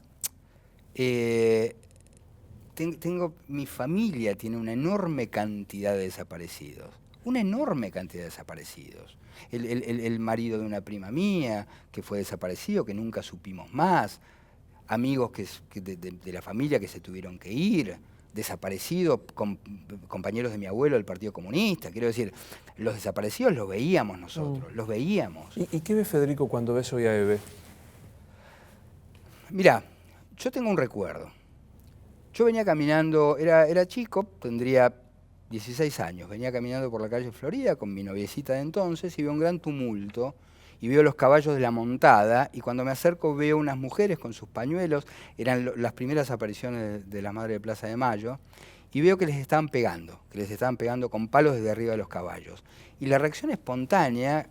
mi familia tiene una enorme cantidad de desaparecidos, El marido de una prima mía que fue desaparecido, que nunca supimos más, amigos de la familia que se tuvieron que ir, desaparecidos, compañeros de mi abuelo del Partido Comunista. Quiero decir, los desaparecidos los veíamos nosotros, los veíamos. ¿Y qué ve Federico cuando ves hoy a Eve? Mirá, yo tengo un recuerdo. Yo venía caminando, era chico, tendría 16 años, venía caminando por la calle Florida con mi noviecita de entonces y veo un gran tumulto y veo los caballos de la montada, y cuando me acerco veo unas mujeres con sus pañuelos, eran las primeras apariciones de la Madre de Plaza de Mayo, y veo que les estaban pegando con palos desde arriba de los caballos. Y la reacción espontánea,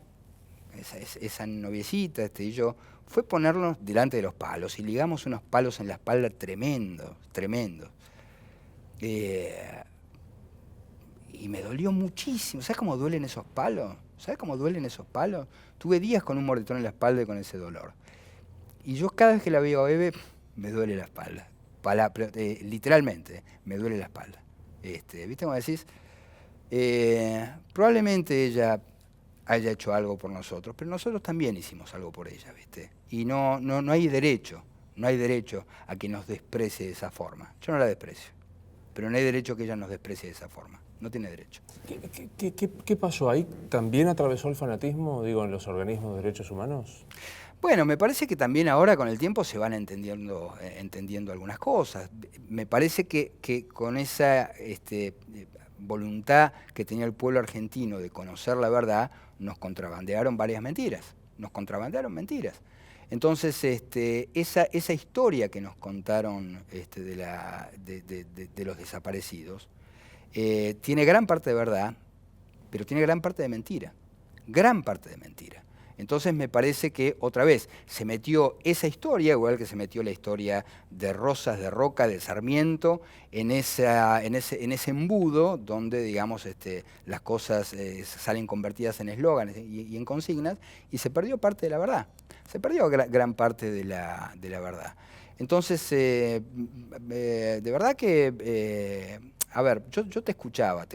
esa noviecita y yo, fue ponernos delante de los palos y ligamos unos palos en la espalda tremendos, tremendos. Y me dolió muchísimo. ¿Sabes cómo duelen esos palos? ¿Sabes cómo duelen esos palos? Tuve días con un moretón en la espalda y con ese dolor. Y yo cada vez que la veo a Eve, me duele la espalda. Literalmente, me duele la espalda. ¿Viste cómo decís? Probablemente ella haya hecho algo por nosotros, pero nosotros también hicimos algo por ella, ¿viste? Y no hay derecho a que nos desprecie de esa forma. Yo no la desprecio, pero no hay derecho a que ella nos desprecie de esa forma. No tiene derecho. ¿Qué pasó ahí? ¿También atravesó el fanatismo, digo, en los organismos de derechos humanos? Bueno, me parece que también ahora con el tiempo se van entendiendo algunas cosas. Me parece que con esa voluntad que tenía el pueblo argentino de conocer la verdad, nos contrabandearon varias mentiras. Nos contrabandearon mentiras. Entonces, esa historia que nos contaron de los desaparecidos tiene gran parte de verdad, pero tiene gran parte de mentira. Gran parte de mentira. Entonces me parece que otra vez se metió esa historia, igual que se metió la historia de Rosas de Roca, de Sarmiento, en ese embudo donde, digamos, las cosas salen convertidas en eslóganes y en consignas, y se perdió parte de la verdad. Se perdió gran parte de la verdad. Entonces, de verdad que, a ver, yo te escuchaba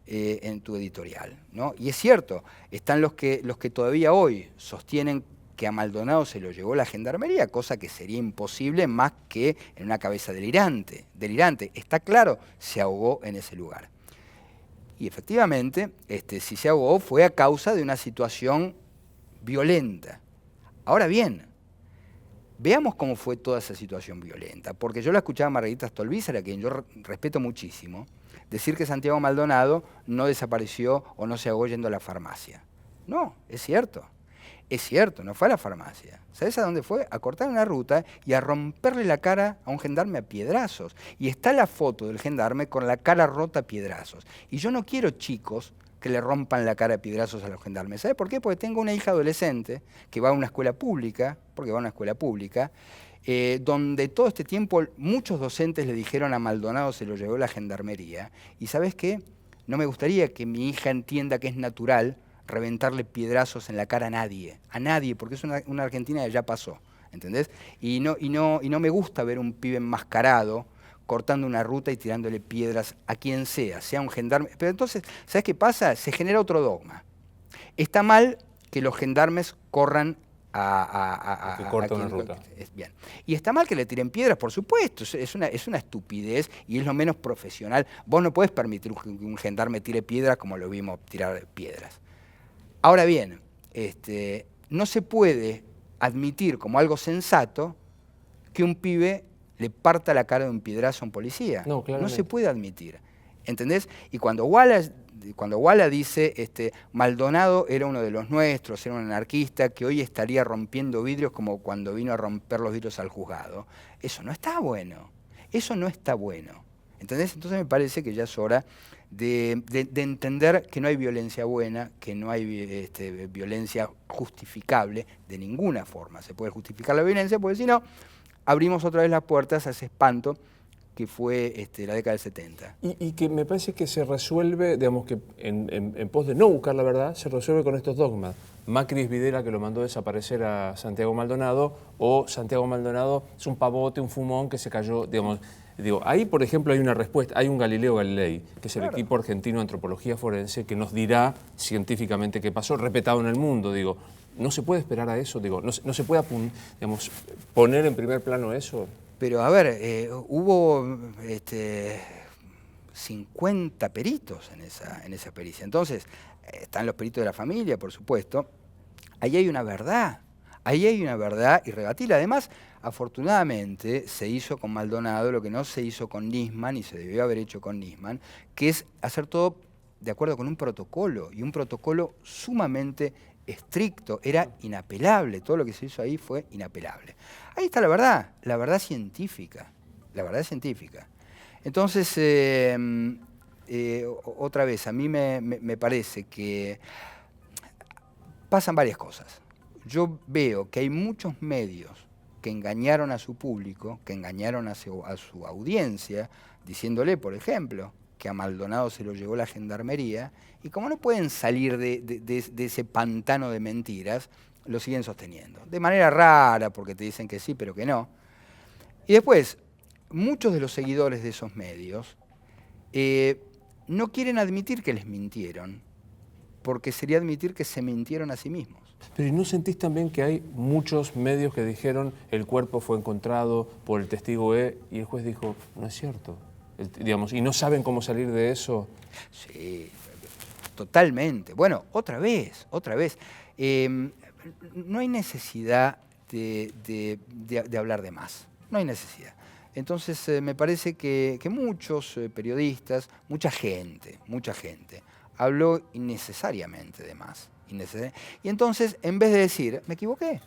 en tu editorial, ¿no? Y es cierto, están los que todavía hoy sostienen que a Maldonado se lo llevó la gendarmería, cosa que sería imposible más que en una cabeza delirante. Está claro, se ahogó en ese lugar. Y efectivamente, si se ahogó fue a causa de una situación violenta. Ahora bien, veamos cómo fue toda esa situación violenta, porque yo la escuchaba a Margarita Stolbizer, a quien yo respeto muchísimo, decir que Santiago Maldonado no desapareció o no se ahogó yendo a la farmacia. No, es cierto, no fue a la farmacia. ¿Sabes a dónde fue? A cortar una ruta y a romperle la cara a un gendarme a piedrazos. Y está la foto del gendarme con la cara rota a piedrazos. Y yo no quiero chicos que le rompan la cara a piedrazos a los gendarmes. ¿Sabes por qué? Porque tengo una hija adolescente que va a una escuela pública, donde todo este tiempo muchos docentes le dijeron a Maldonado se lo llevó la gendarmería. Y ¿sabes qué? No me gustaría que mi hija entienda que es natural reventarle piedrazos en la cara a nadie, porque es una Argentina que ya pasó, ¿entendés? Y no me gusta ver un pibe enmascarado cortando una ruta y tirándole piedras a quien sea un gendarme. Pero entonces, ¿sabes qué pasa? Se genera otro dogma. Está mal que los gendarmes corran que corta una ruta. Bien. Y está mal que le tiren piedras, por supuesto, es una estupidez y es lo menos profesional. Vos no podés permitir que un gendarme tire piedras como lo vimos tirar piedras. Ahora bien, no se puede admitir como algo sensato que un pibe le parta la cara de un piedrazo a un policía. No, claramente. No se puede admitir. ¿Entendés? Y cuando Walla dice, Maldonado era uno de los nuestros, era un anarquista que hoy estaría rompiendo vidrios como cuando vino a romper los vidrios al juzgado, eso no está bueno. Eso no está bueno. ¿Entendés? Entonces me parece que ya es hora de entender que no hay violencia buena, que no hay violencia justificable de ninguna forma. Se puede justificar la violencia porque si no, abrimos otra vez las puertas a ese espanto que fue la década del 70. Y que me parece que se resuelve, digamos que en pos de no buscar la verdad, se resuelve con estos dogmas. Macri es Videla que lo mandó desaparecer a Santiago Maldonado, o Santiago Maldonado es un pavote, un fumón que se cayó, digamos. Digo, ahí, por ejemplo, hay una respuesta, hay un Galileo Galilei, que es el equipo argentino de antropología forense, que nos dirá científicamente qué pasó, respetado en el mundo, digo. ¿No se puede esperar a eso? Digo, ¿no se puede digamos, poner en primer plano eso? Pero, a ver, hubo 50 peritos en esa pericia. Entonces, están los peritos de la familia, por supuesto. Ahí hay una verdad. Ahí hay una verdad irrebatible. Además, afortunadamente, se hizo con Maldonado lo que no se hizo con Nisman, y se debió haber hecho con Nisman, que es hacer todo de acuerdo con un protocolo, y un protocolo sumamente estricto, era inapelable, todo lo que se hizo ahí fue inapelable. Ahí está la verdad científica, Entonces, otra vez, a mí me parece que pasan varias cosas. Yo veo que hay muchos medios que engañaron a su público, que engañaron a su audiencia, diciéndole, por ejemplo, que a Maldonado se lo llevó la gendarmería, y como no pueden salir de ese pantano de mentiras, lo siguen sosteniendo. De manera rara, porque te dicen que sí, pero que no. Y después, muchos de los seguidores de esos medios no quieren admitir que les mintieron, porque sería admitir que se mintieron a sí mismos. Pero ¿y no sentís también que hay muchos medios que dijeron el cuerpo fue encontrado por el testigo E y el juez dijo, no es cierto? Digamos, y no saben cómo salir de eso. Sí, totalmente. Bueno, otra vez. No hay necesidad de hablar de más. No hay necesidad. Entonces, me parece que muchos periodistas, mucha gente, habló innecesariamente de más. Y entonces, en vez de decir, me equivoqué,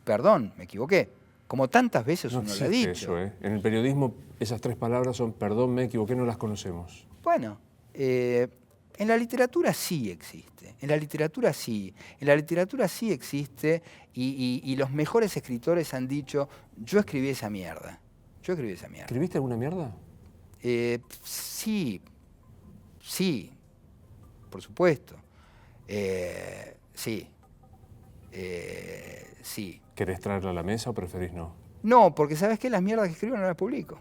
perdón, me equivoqué, como tantas veces No uno lo ha existe dicho. eso, ¿eh? En el periodismo esas tres palabras son perdón, me equivoqué, no las conocemos. Bueno, en la literatura sí existe, en la literatura sí existe y los mejores escritores han dicho, yo escribí esa mierda. ¿Escribiste alguna mierda? Sí, por supuesto. Sí. ¿Querés traerla a la mesa o preferís no? No, porque ¿sabes qué? Las mierdas que escribo no las publico.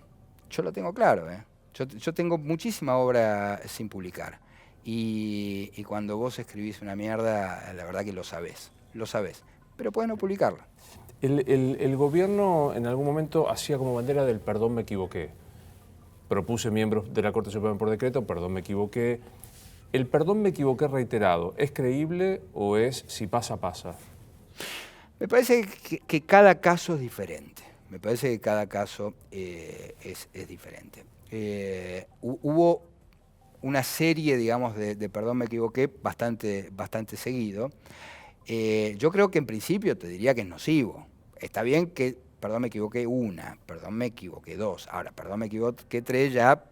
Yo lo tengo claro, ¿eh? Yo tengo muchísima obra sin publicar. Y cuando vos escribís una mierda, la verdad que lo sabés. Pero podés no publicarla. El gobierno en algún momento hacía como bandera del perdón, me equivoqué. Propuse miembros de la Corte Suprema por decreto, perdón, me equivoqué. ¿El perdón, me equivoqué reiterado es creíble o es si pasa, pasa? Me parece que cada caso es diferente. Es diferente. Hubo una serie, digamos, de perdón, me equivoqué, bastante seguido. Yo creo que en principio te diría que es nocivo. Está bien que, perdón, me equivoqué una, perdón, me equivoqué dos. Ahora, perdón, me equivoqué tres, ya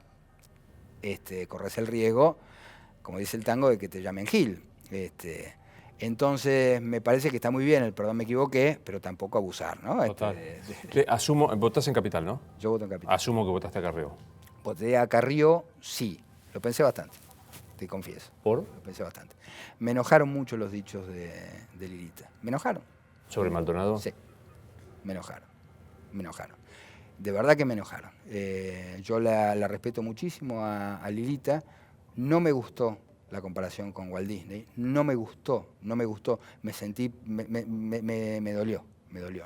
corres el riesgo, como dice el tango, de que te llamen Gil. Entonces, me parece que está muy bien el perdón, me equivoqué, pero tampoco abusar, ¿no? Total. Asumo, votás en Capital, ¿no? Yo voto en Capital. Asumo que votaste a Carrió. Voté a Carrió, sí. Lo pensé bastante, te confieso. ¿Por? Lo pensé bastante. Me enojaron mucho los dichos de Lilita. ¿Me enojaron? ¿Sobre Maldonado? Sí, me enojaron. De verdad que me enojaron. Yo la respeto muchísimo a Lilita. No me gustó la comparación con Walt Disney. No me gustó. Me sentí, me dolió.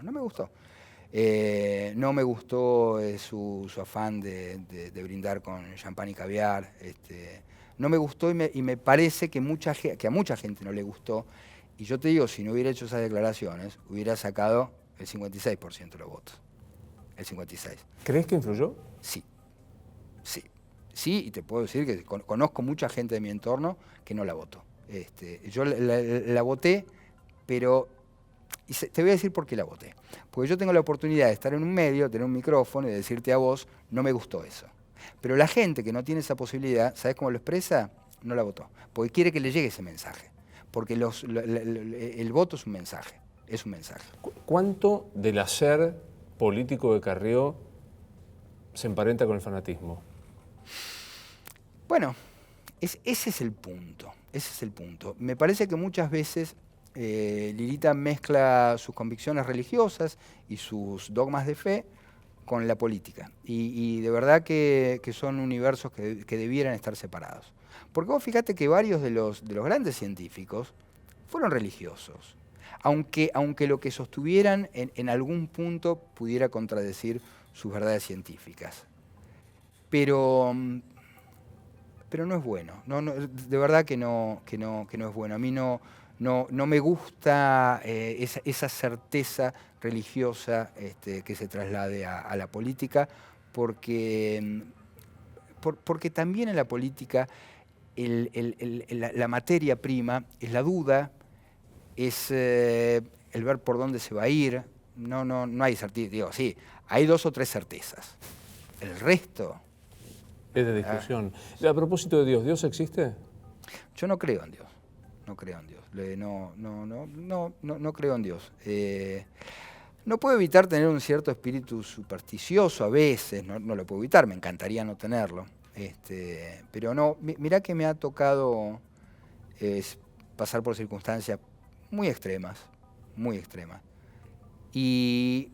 No me gustó. No me gustó su afán de brindar con champán y caviar. No me gustó y me parece que a mucha gente no le gustó. Y yo te digo, si no hubiera hecho esas declaraciones, hubiera sacado el 56% de los votos. El 56%. ¿Crees que influyó? Sí, y te puedo decir que conozco mucha gente de mi entorno que no la votó. Yo la voté, pero te voy a decir por qué la voté. Porque yo tengo la oportunidad de estar en un medio, tener un micrófono y decirte a vos, no me gustó eso. Pero la gente que no tiene esa posibilidad, ¿sabes cómo lo expresa? No la votó. Porque quiere que le llegue ese mensaje. Porque el voto es un mensaje. ¿Cuánto del hacer político de Carrió se emparenta con el fanatismo? Bueno, ese es el punto. Me parece que muchas veces Lilita mezcla sus convicciones religiosas y sus dogmas de fe con la política. Y de verdad que son universos que debieran estar separados. Porque vos fíjate que varios de los grandes científicos fueron religiosos. Aunque lo que sostuvieran en algún punto pudiera contradecir sus verdades científicas. Pero no es bueno. De verdad que no es bueno. A mí no me gusta esa certeza religiosa que se traslade a la política, porque también en la política la materia prima es la duda, es el ver por dónde se va a ir. No hay certeza. Digo, sí, hay 2 o 3 certezas. El resto, Es de discusión. A propósito de Dios, ¿Dios existe? yo no creo en Dios. No creo en Dios. No creo en Dios. No puedo evitar tener un cierto espíritu supersticioso a veces, no lo puedo evitar, me encantaría no tenerlo. Pero no, mirá que me ha tocado pasar por circunstancias muy extremas, muy extremas. Y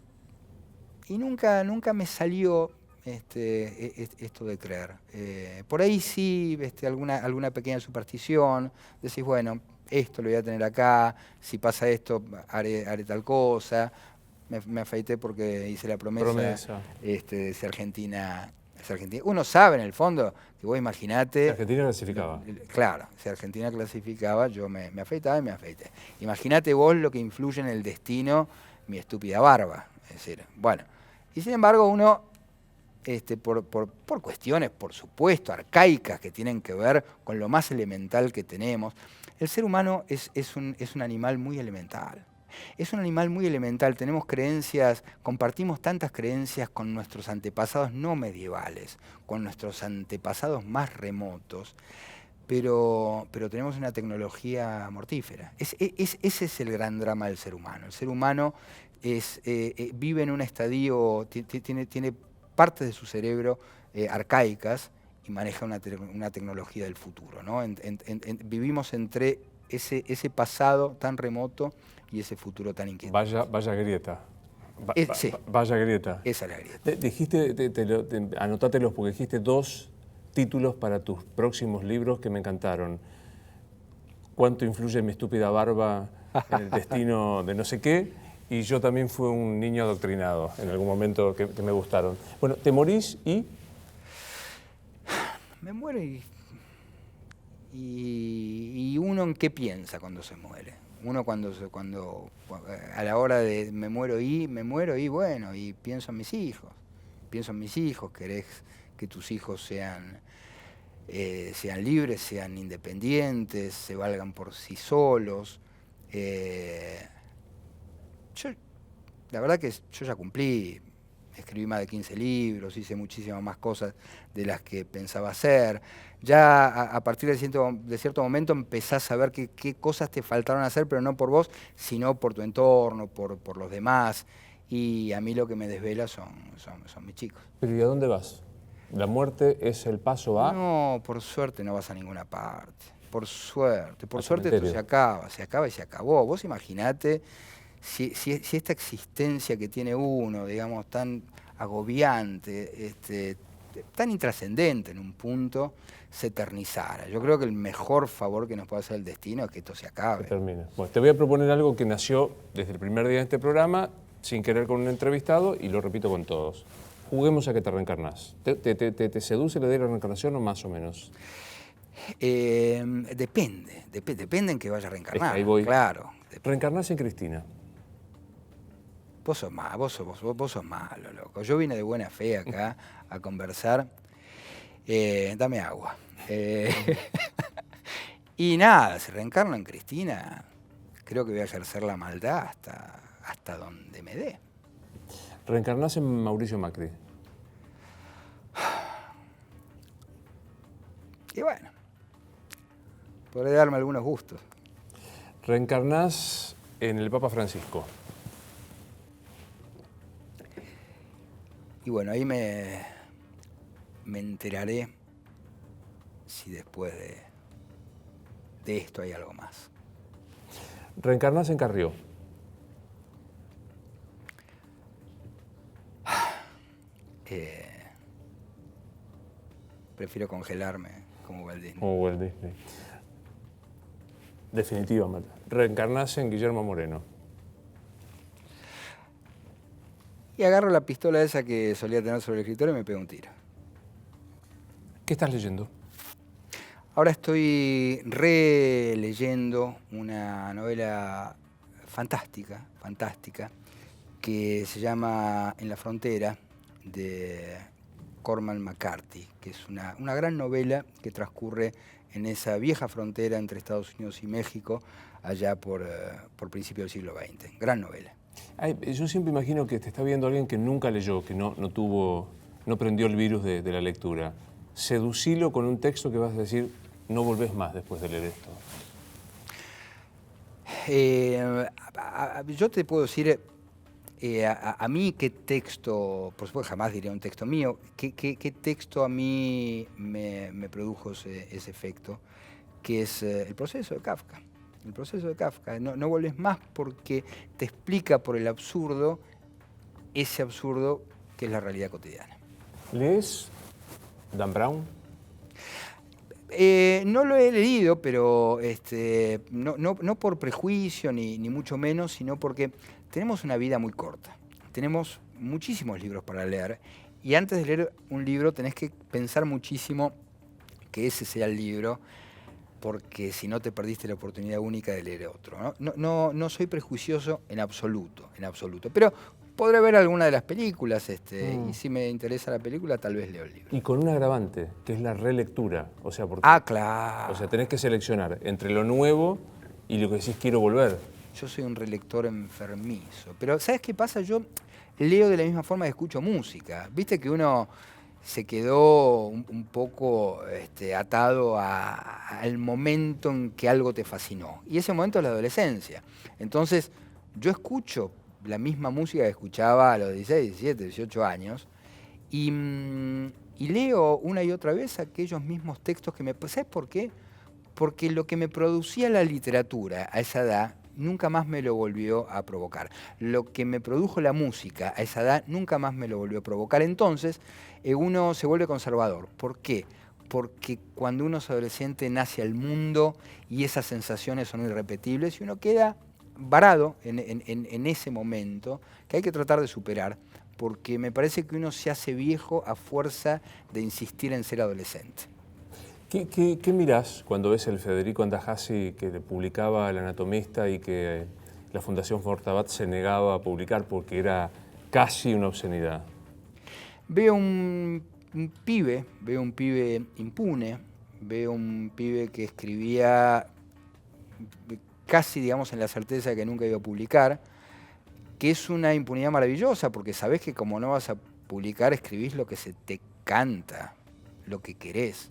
nunca me salió esto de creer. Por ahí sí, alguna pequeña superstición, decís, bueno, esto lo voy a tener acá, si pasa esto haré tal cosa. Me afeité porque hice la promesa. De ser Argentina. Uno sabe en el fondo que vos imaginate. Si Argentina clasificaba. Claro, si Argentina clasificaba, yo me afeitaba y me afeité. Imaginate vos lo que influye en el destino mi estúpida barba. Es decir, bueno. Y sin embargo, uno, por cuestiones, por supuesto, arcaicas que tienen que ver con lo más elemental que tenemos, el ser humano es un animal muy elemental. Es un animal muy elemental, tenemos creencias, compartimos tantas creencias con nuestros antepasados no medievales, con nuestros antepasados más remotos, pero tenemos una tecnología mortífera. Ese es el gran drama del ser humano. El ser humano vive en un estadio, tiene partes de su cerebro arcaicas y maneja una tecnología del futuro, ¿no? Vivimos entre ese pasado tan remoto y ese futuro tan inquietante. Vaya grieta. Sí. Vaya grieta. Esa es la grieta. Dijiste, anotátelos porque dijiste 2 títulos para tus próximos libros que me encantaron. ¿Cuánto influye mi estúpida barba en el destino de no sé qué? Y yo también fui un niño adoctrinado en algún momento que me gustaron. Bueno, te morís y... Me muero y uno en qué piensa cuando se muere. Uno cuando a la hora de me muero y bueno, y pienso en mis hijos. Querés que tus hijos sean libres, sean independientes, se valgan por sí solos. La verdad que yo ya cumplí, escribí más de 15 libros, hice muchísimas más cosas de las que pensaba hacer. Ya a partir de cierto momento empezás a ver qué cosas te faltaron hacer, pero no por vos, sino por tu entorno, por los demás. Y a mí lo que me desvela son mis chicos. ¿Pero y a dónde vas? ¿La muerte es el paso a...? No, por suerte no vas a ninguna parte. Por suerte esto se acaba y se acabó. Vos imaginate si esta existencia que tiene uno, digamos, tan agobiante, tan intrascendente en un punto, se eternizara. Yo creo que el mejor favor que nos puede hacer el destino es que esto se acabe. Que termine. Bueno, te voy a proponer algo que nació desde el primer día de este programa, sin querer con un entrevistado, y lo repito con todos. Juguemos a que te reencarnás. ¿Te seduce la idea de la reencarnación o más o menos? Depende en que vaya a reencarnar. Ahí voy. Claro. Reencarnás en Cristina. Vos sos malo, loco. Yo vine de buena fe acá a conversar. Dame agua. Y nada, si reencarno en Cristina, creo que voy a ejercer la maldad hasta donde me dé. Reencarnás en Mauricio Macri. Y bueno, podré darme algunos gustos. Reencarnás en el Papa Francisco. Y bueno, ahí me enteraré si después de esto hay algo más. Reencarnás en Carrió. Prefiero congelarme como Walt Disney. Como Walt Disney. Definitivamente. Reencarnás en Guillermo Moreno. Y agarro la pistola esa que solía tener sobre el escritorio y me pego un tiro. ¿Qué estás leyendo? Ahora estoy releyendo una novela fantástica, que se llama En la frontera, de Cormac McCarthy, que es una gran novela que transcurre en esa vieja frontera entre Estados Unidos y México, allá por principios del siglo XX. Gran novela. Yo siempre imagino que te está viendo alguien que nunca leyó, que no tuvo no prendió el virus de la lectura. Seducilo con un texto que vas a decir, no volvés más después de leer esto. Yo te puedo decir, a mí qué texto, por supuesto jamás diría un texto mío, qué texto a mí me produjo ese efecto, que es el proceso de Kafka. El proceso de Kafka. No volvés más porque te explica por el absurdo, ese absurdo que es la realidad cotidiana. ¿Lees Dan Brown? No lo he leído, pero no por prejuicio ni mucho menos, sino porque tenemos una vida muy corta. Tenemos muchísimos libros para leer y antes de leer un libro tenés que pensar muchísimo que ese sea el libro, porque si no te perdiste la oportunidad única de leer otro, ¿no? No soy prejuicioso en absoluto, pero podré ver alguna de las películas y si me interesa la película tal vez leo el libro. Y con un agravante, que es la relectura. O sea, porque, claro. O sea, tenés que seleccionar entre lo nuevo y lo que decís quiero volver. Yo soy un relector enfermizo, pero ¿sabes qué pasa? Yo leo de la misma forma que escucho música. Viste que uno se quedó un poco atado al momento en que algo te fascinó. Y ese momento es la adolescencia. Entonces, yo escucho la misma música que escuchaba a los 16, 17, 18 años y leo una y otra vez aquellos mismos textos que me... ¿Sabes por qué? Porque lo que me producía la literatura a esa edad nunca más me lo volvió a provocar. Lo que me produjo la música a esa edad nunca más me lo volvió a provocar. Entonces, uno se vuelve conservador. ¿Por qué? Porque cuando uno es adolescente nace al mundo y esas sensaciones son irrepetibles y uno queda varado en ese momento que hay que tratar de superar, porque me parece que uno se hace viejo a fuerza de insistir en ser adolescente. ¿Qué mirás cuando ves el Federico Andajasi que publicaba El Anatomista y que la Fundación Fortabat se negaba a publicar porque era casi una obscenidad? Veo un pibe impune, veo un pibe que escribía casi, digamos, en la certeza de que nunca iba a publicar, que es una impunidad maravillosa, porque sabés que como no vas a publicar, escribís lo que se te canta, lo que querés.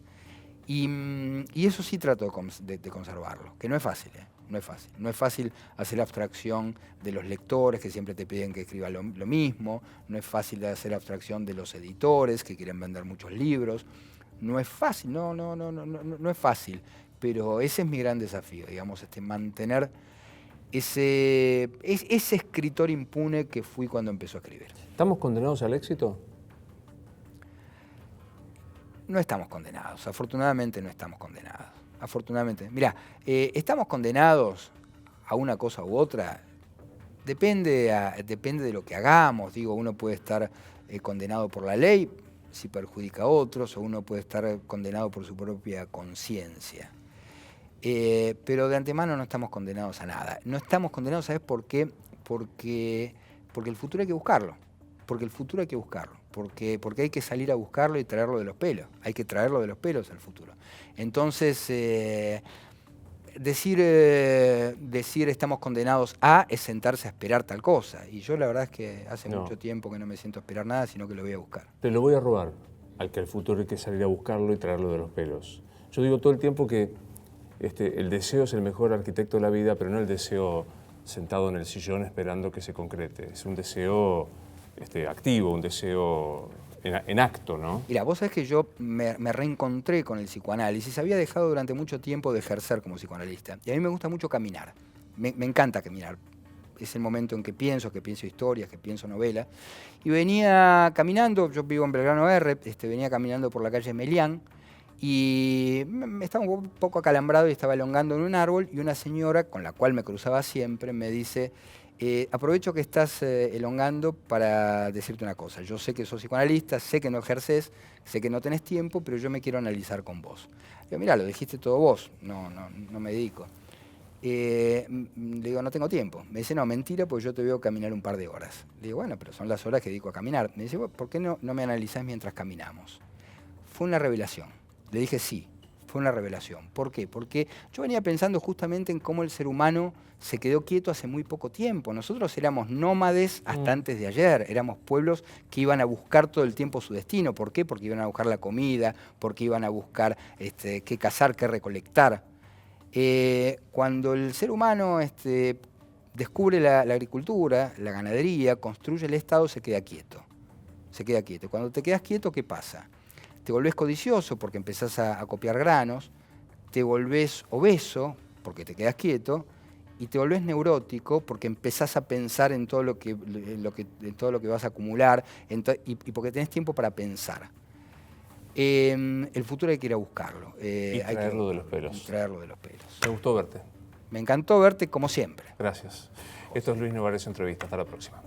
Y eso sí trato de conservarlo, que no es fácil, no es fácil. No es fácil hacer abstracción de los lectores que siempre te piden que escribas lo mismo, no es fácil de hacer abstracción de los editores que quieren vender muchos libros, no es fácil, no es fácil, pero ese es mi gran desafío, digamos, mantener ese escritor impune que fui cuando empezó a escribir. ¿Estamos condenados al éxito? No estamos condenados, afortunadamente no estamos condenados. Afortunadamente. Mirá, estamos condenados a una cosa u otra, depende de lo que hagamos. Digo, uno puede estar condenado por la ley si perjudica a otros, o uno puede estar condenado por su propia conciencia. Pero de antemano no estamos condenados a nada. No estamos condenados, ¿sabes por qué? Porque el futuro hay que buscarlo. Porque el futuro hay que buscarlo. Porque hay que salir a buscarlo y traerlo de los pelos. Hay que traerlo de los pelos al futuro. Entonces, decir estamos condenados a es sentarse a esperar tal cosa. Y yo la verdad es que hace mucho tiempo que no me siento a esperar nada, sino que lo voy a buscar. Te lo voy a robar, al que al futuro hay que salir a buscarlo y traerlo de los pelos. Yo digo todo el tiempo que el deseo es el mejor arquitecto de la vida, pero no el deseo sentado en el sillón esperando que se concrete. Es un deseo activo, un deseo en acto, ¿no? Mira, vos sabés que yo me reencontré con el psicoanálisis. Había dejado durante mucho tiempo de ejercer como psicoanalista. Y a mí me gusta mucho caminar. Me encanta caminar. Es el momento en que pienso historias, que pienso novelas. Y venía caminando, yo vivo en Belgrano R, venía caminando por la calle Melián, y me estaba un poco acalambrado y estaba elongando en un árbol, y una señora, con la cual me cruzaba siempre, me dice: aprovecho que estás elongando para decirte una cosa. Yo sé que sos psicoanalista, sé que no ejercés, sé que no tenés tiempo, pero yo me quiero analizar con vos. Digo, mirá, lo dijiste todo vos, no me dedico. Le digo, no tengo tiempo. Me dice, no, mentira, porque yo te veo caminar un par de horas. Le digo, bueno, pero son las horas que dedico a caminar. Me dice, bueno, ¿por qué no me analizás mientras caminamos? Fue una revelación. Le dije sí. Fue una revelación. ¿Por qué? Porque yo venía pensando justamente en cómo el ser humano se quedó quieto hace muy poco tiempo. Nosotros éramos nómades hasta antes de ayer. Éramos pueblos que iban a buscar todo el tiempo su destino. ¿Por qué? Porque iban a buscar la comida, porque iban a buscar qué cazar, qué recolectar. Cuando el ser humano descubre la agricultura, la ganadería, construye el Estado, se queda quieto. Se queda quieto. Cuando te quedas quieto, ¿qué pasa? Te volvés codicioso porque empezás a copiar granos, te volvés obeso porque te quedas quieto y te volvés neurótico porque empezás a pensar en todo lo que vas a acumular y porque tenés tiempo para pensar. El futuro hay que ir a buscarlo. Y traerlo de los pelos. Traerlo de los pelos. Me gustó verte. Me encantó verte como siempre. Gracias. Esto es Luis Novarecio Entrevista. Hasta la próxima.